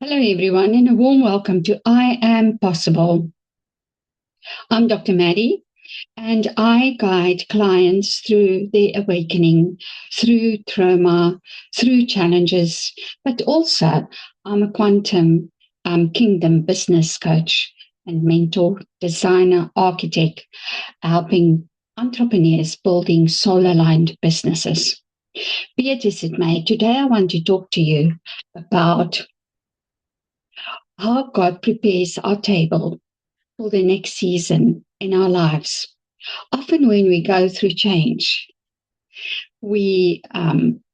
Hello, everyone, and a warm welcome to I Am Possible. I'm Dr. Maddie, and I guide clients through their awakening, through trauma, through challenges, but also I'm a quantum kingdom business coach and mentor, designer, architect, helping entrepreneurs building soul aligned businesses. Be it as it may, today I want to talk to you about how God prepares our table for the next season in our lives. Often, when we go through change, we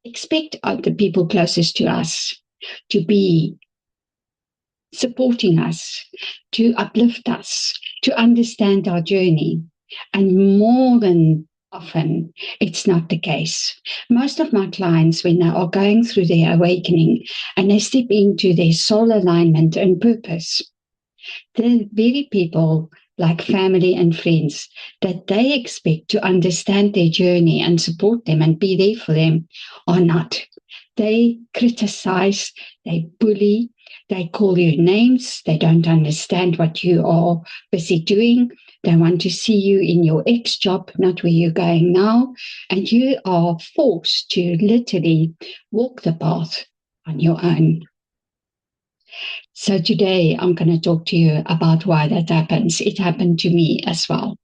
expect the people closest to us to be supporting us, to uplift us, to understand our journey. And more than often, it's not the case. Most of my clients, when they are going through their awakening and they step into their soul alignment and purpose, the very people like family and friends that they expect to understand their journey and support them and be there for them are not. They criticize, they bully, they call you names, they don't understand what you are busy doing. They want to see you in your ex job, not where you're going now. And you are forced to literally walk the path on your own. So today I'm going to talk to you about why that happens. It happened to me as well.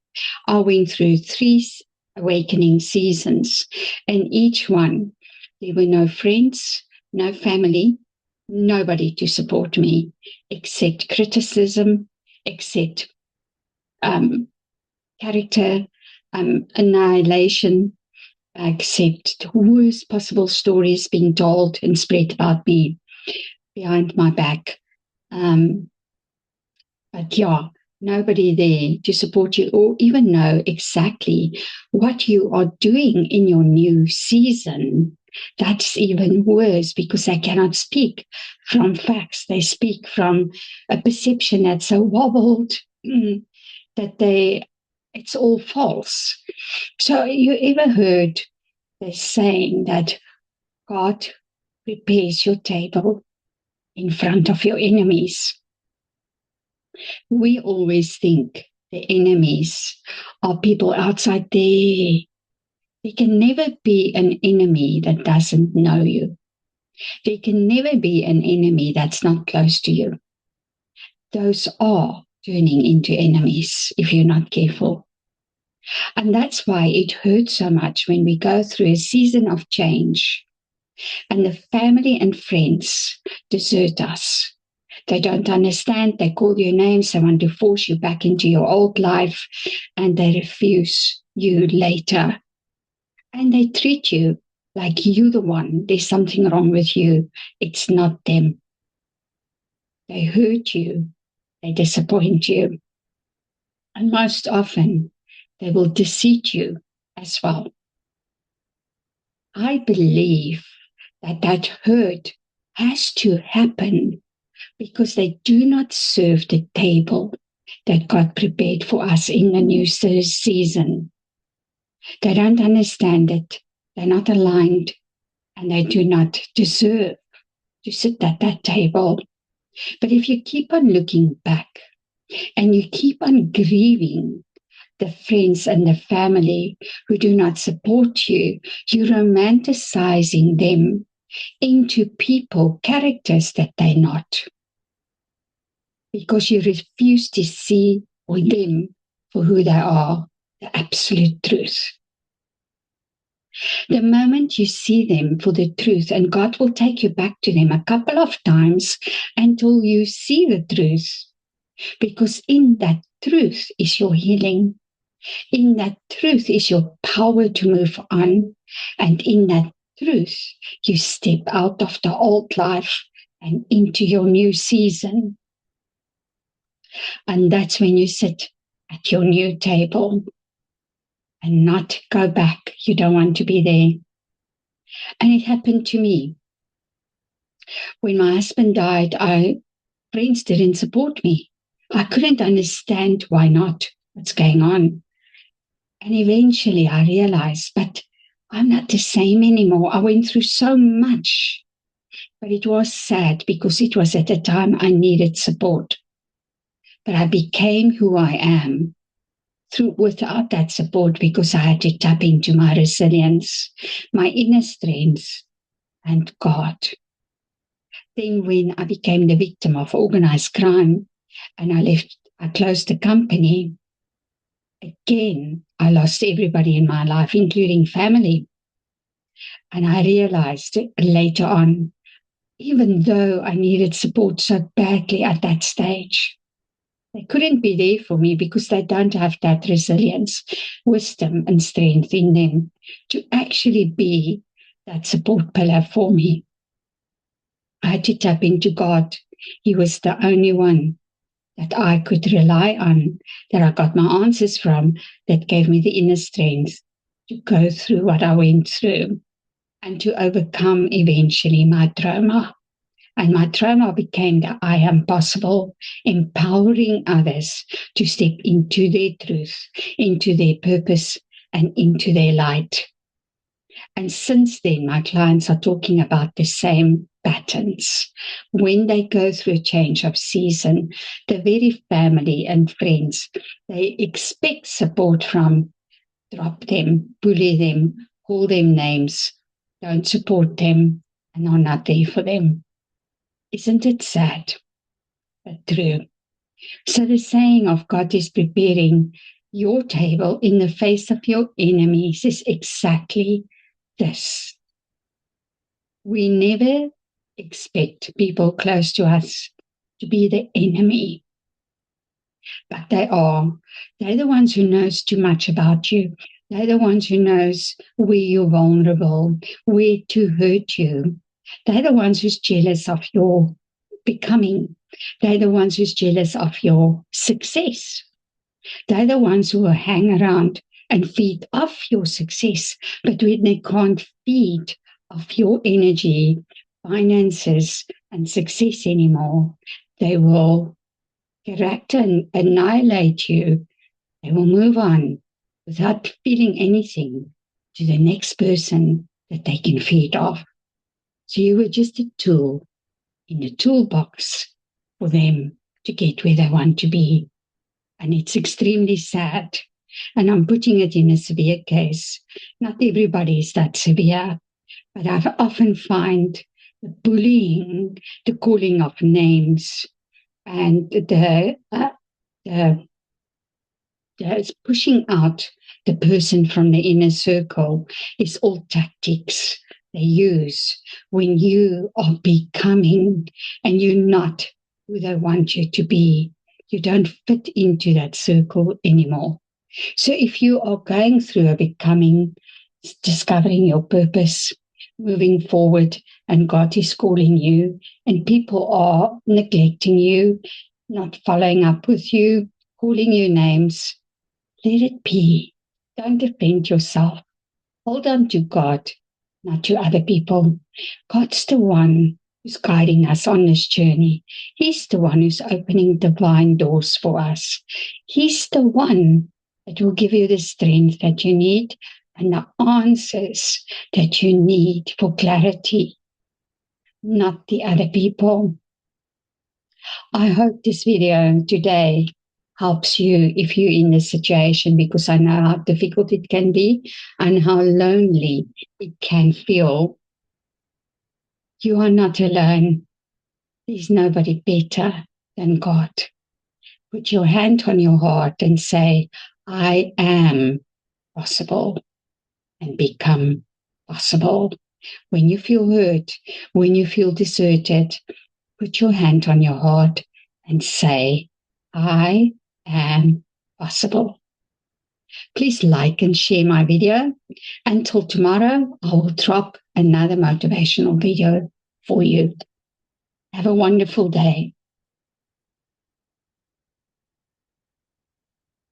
I went through 3 awakening seasons, and each one, there were no friends, no family, nobody to support me except criticism, except character annihilation, except worst possible stories being told and spread about me behind my back. But yeah, nobody there to support you or even know exactly what you are doing in your new season. That's even worse because they cannot speak from facts. They speak from a perception that's so wobbled that it's all false. So you ever heard the saying that God prepares your table in front of your enemies? We always think the enemies are people outside there. There can never be an enemy that doesn't know you. There can never be an enemy that's not close to you. Those are turning into enemies if you're not careful. And that's why it hurts so much when we go through a season of change and the family and friends desert us. They don't understand. They call you names. They want to force you back into your old life, and they refuse you later. And they treat you like you're the one. There's something wrong with you. It's not them. They hurt you. They disappoint you. And most often, they will deceive you as well. I believe that hurt has to happen because they do not serve the table that God prepared for us in the new season. They don't understand it. They're not aligned, and they do not deserve to sit at that table. But if you keep on looking back and you keep on grieving the friends and the family who do not support you, you're romanticizing them into people, characters that they're not, because you refuse to see them for who they are, the absolute truth. The moment you see them for the truth, and God will take you back to them a couple of times until you see the truth, because in that truth is your healing. In that truth is your power to move on. And in that truth, you step out of the old life and into your new season. And that's when you sit at your new table and not go back. You don't want to be there. And it happened to me. When my husband died, friends didn't support me. I couldn't understand why not, what's going on. And eventually I realized, but I'm not the same anymore. I went through so much But it was sad because it was at a time I needed support. But I became who I am without that support because I had to tap into my resilience, my inner strength, and God. Then when I became the victim of organized crime and I closed the company, again, I lost everybody in my life, including family. And I realized later on, even though I needed support so badly at that stage, they couldn't be there for me because they don't have that resilience, wisdom, and strength in them to actually be that support pillar for me. I had to tap into God. He was the only one that I could rely on, that I got my answers from, that gave me the inner strength to go through what I went through and to overcome eventually my trauma. And my trauma became the I am possible, empowering others to step into their truth, into their purpose, and into their light. And since then, my clients are talking about the same patterns. When they go through a change of season, the very family and friends, they expect support from, drop them, bully them, call them names, don't support them, and are not there for them. Isn't it sad, but true? So the saying of God is preparing your table in the face of your enemies is exactly this. We never expect people close to us to be the enemy, but they are. They're the ones who knows too much about you. They're the ones who knows where you're vulnerable, where to hurt you. They're the ones who's jealous of your becoming. They're the ones who's jealous of your success. They're the ones who will hang around and feed off your success. But when they can't feed off your energy, finances, and success anymore, they will character and annihilate you. They will move on without feeling anything to the next person that they can feed off. So you were just a tool in the toolbox for them to get where they want to be. And it's extremely sad. And I'm putting it in a severe case. Not everybody is that severe, but I often find the bullying, the calling of names, and the pushing out the person from the inner circle is all tactics they use when you are becoming and you're not who they want you to be. You don't fit into that circle anymore. So if you are going through a becoming, discovering your purpose, moving forward, and God is calling you, and people are neglecting you, not following up with you, calling you names, let it be. Don't defend yourself. Hold on to God, not to other people. God's the one who's guiding us on this journey. He's the one who's opening divine doors for us. He's the one that will give you the strength that you need and the answers that you need for clarity, not the other people. I hope this video today helps you if you're in this situation, because I know how difficult it can be and how lonely it can feel. You are not alone. There's nobody better than God. Put your hand on your heart and say, I am possible, and become possible. When you feel hurt, when you feel deserted, put your hand on your heart and say, I am possible. Please like and share my video. Until tomorrow, I will drop another motivational video for you. Have a wonderful day.